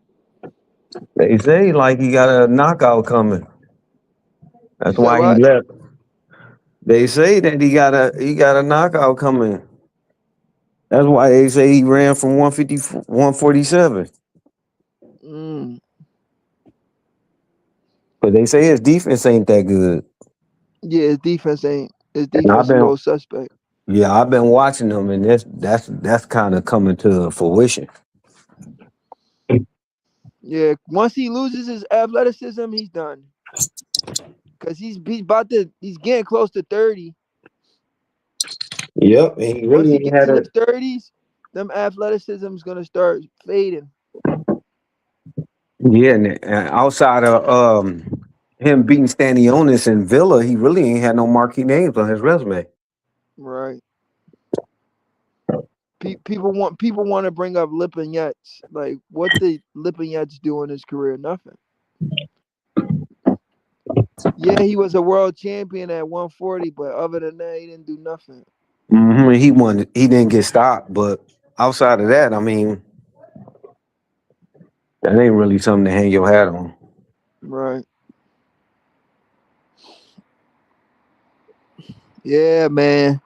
they say like he got a knockout coming. You That's said why he what? left. They say that he got a knockout coming. That's why they say he ran from 150 147. Mm. But they say his defense ain't that good. Yeah, his defense ain't. His And defense a little suspect. I've been watching him, and that's kind of coming to fruition. Yeah, once he loses his athleticism, he's done. Cause he's getting close to 30. Yep, and he Once really he ain't gets had in a his 30s, them athleticism's gonna start fading. yeah. And outside of him beating Stanionis and Villa, he really ain't had no marquee names on his resume. Right. People want to bring up Lipinets. Like what the Lipinets do in his career? Nothing. Yeah, he was a world champion at 140, but other than that, he didn't do nothing. He won. He didn't get stopped, but outside of that, I mean, that ain't really something to hang your hat on. Right. Yeah, man.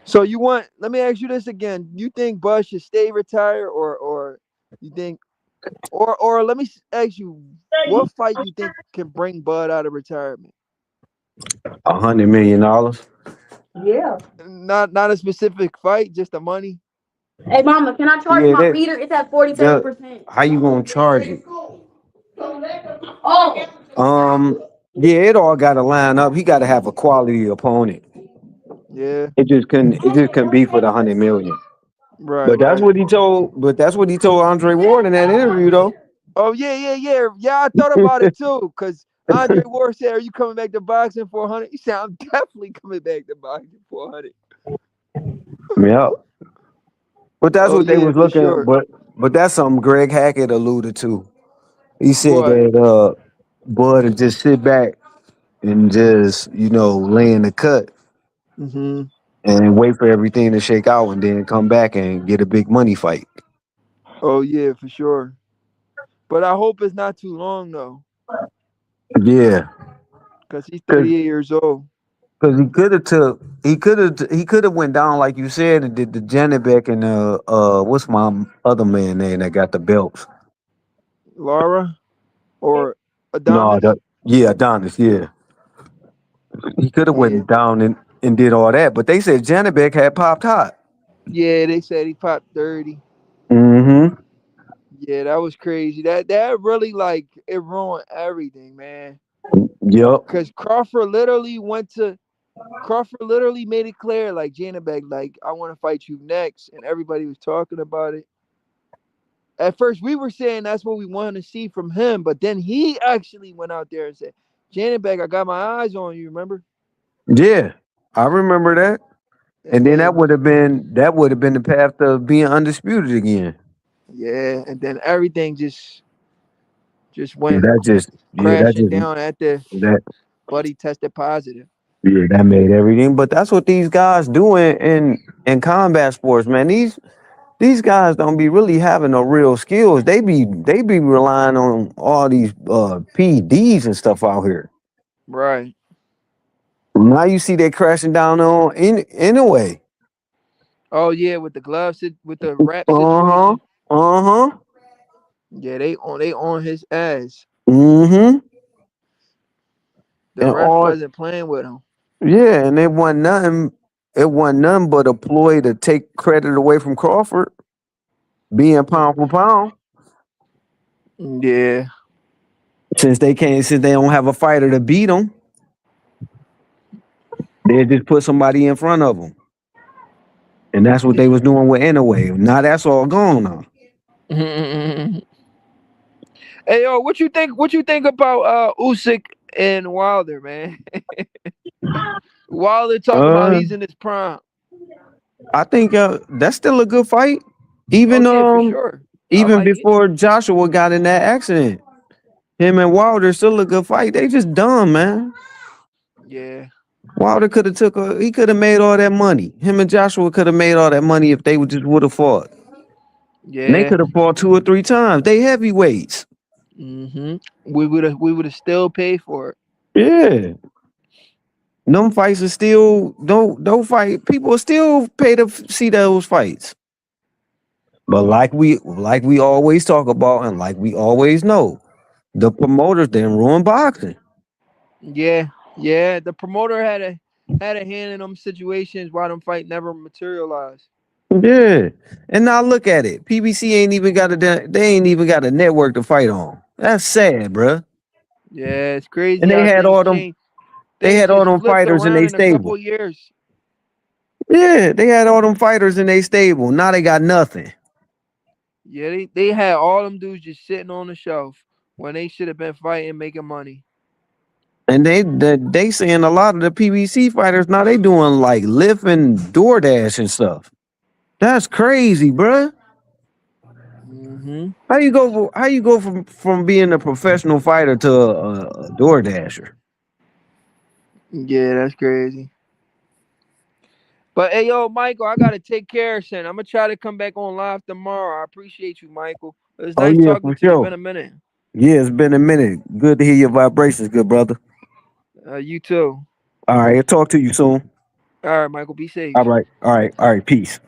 So you want? Let me ask you this again. You think Bud should stay retired, or you think, or let me ask you, what fight you think can bring Bud out of retirement? $100 million. Yeah. Not a specific fight, just the money. Hey, mama, can I charge Yeah, my reader? It's at 47%. how you gonna charge it? Oh, Yeah, it all got to line up. He got to have a quality opponent. Yeah. It just couldn't be for the 100 million. Right. But that's Right. what he told. But that's what he told Andre Ward in that interview, though. Oh yeah, yeah, yeah, yeah. I thought about it too, cause Andre Ward said, "Are you coming back to boxing for 100?" He said, "I'm definitely coming back to boxing for 100." Yeah. But that's Oh what they yeah, was for looking. sure. But that's something Greg Hackett alluded to. He said What? that Bud would just sit back and just lay in the cut Mm-hmm. and wait for everything to shake out and then come back and get a big money fight. Oh yeah, for sure. But I hope it's not too long though, Yeah, cause he's because 38 years old. he could have went down like you said and did the Janibek and what's my other man name that got the belts? Laura or No, Adonis? yeah, Adonis. Yeah, he could have Yeah, went down and did all that, but they said Janibek had popped hot. yeah. They said he popped 30. Mm-hmm. Yeah, that was crazy. That really like it ruined everything, man. Yep. Cause Crawford literally made it clear, like Janabek, like I want to fight you next, and everybody was talking about it. At first, we were saying that's what we wanted to see from him, but then he actually went out there and said, "Janet Beck, I got my eyes on you." Remember? Yeah, I remember that. And And then then that would have been the path to being undisputed again. yeah, and then everything just Yeah, went that crashing just down after that Buddy tested positive. yeah, that made everything. But that's what these guys do in combat sports, man. These guys don't be really having no real skills. They be relying on all these PDs and stuff out here. Right. Now you see they crashing down on anyway. Oh yeah, with the gloves, with the rap Uh-huh. situation. Uh-huh. Yeah, they on his ass. Mm-hmm. The And ref all wasn't playing with him. yeah, and it wasn't nothing but a ploy to take credit away from Crawford being pound for pound. Yeah, Since they don't have a fighter to beat them, they just put somebody in front of them. And that's what they was doing with anyway. Now that's all gone now. hey yo, what you think? What you think about Usyk and Wilder, man? Wilder talking about Uh, he's in his prime. I think that's still a good fight. Oh Even yeah, for sure. I even like it. before Joshua got in that accident, him and Wilder still a good fight. They just dumb, man. Yeah, Wilder he could have made all that money. Him and Joshua could have made all that money if they would have fought. And they yeah. could have fought 2 or 3 times. They heavyweights. Mm-hmm. We would have still paid for it. Yeah. Them fights are still don't fight. People still pay to see those fights. But like we always talk about and like we always know, the promoters didn't ruin boxing. Yeah, yeah. The promoter had a hand in them situations why them fight never materialized. Yeah. And now look at it. PBC ain't even got they ain't even got a network to fight on. That's sad, bruh. Yeah, it's And crazy how things change. they Things had all just them flipped fighters in around their in a couple stable. of years. Yeah, they had all them fighters in their stable. Now they got nothing. Yeah, they had all them dudes just sitting on the shelf when they should have been fighting, making money. And they saying a lot of the PBC fighters now they doing like Lyft and DoorDash and stuff. That's crazy, bruh. Mm-hmm. How you go from being a professional fighter to a DoorDasher? Yeah, that's crazy. But hey, yo, Michael, I gotta take care of something. I'm gonna try to come back on live tomorrow. I appreciate you, Michael. It was Oh nice yeah, talking for to you. It's sure. been a minute. Yeah, it's been a minute. Good to hear your vibrations, good brother. You too. All right, I'll talk to you soon. All right, Michael. Be All safe. right, all right, all right. Peace.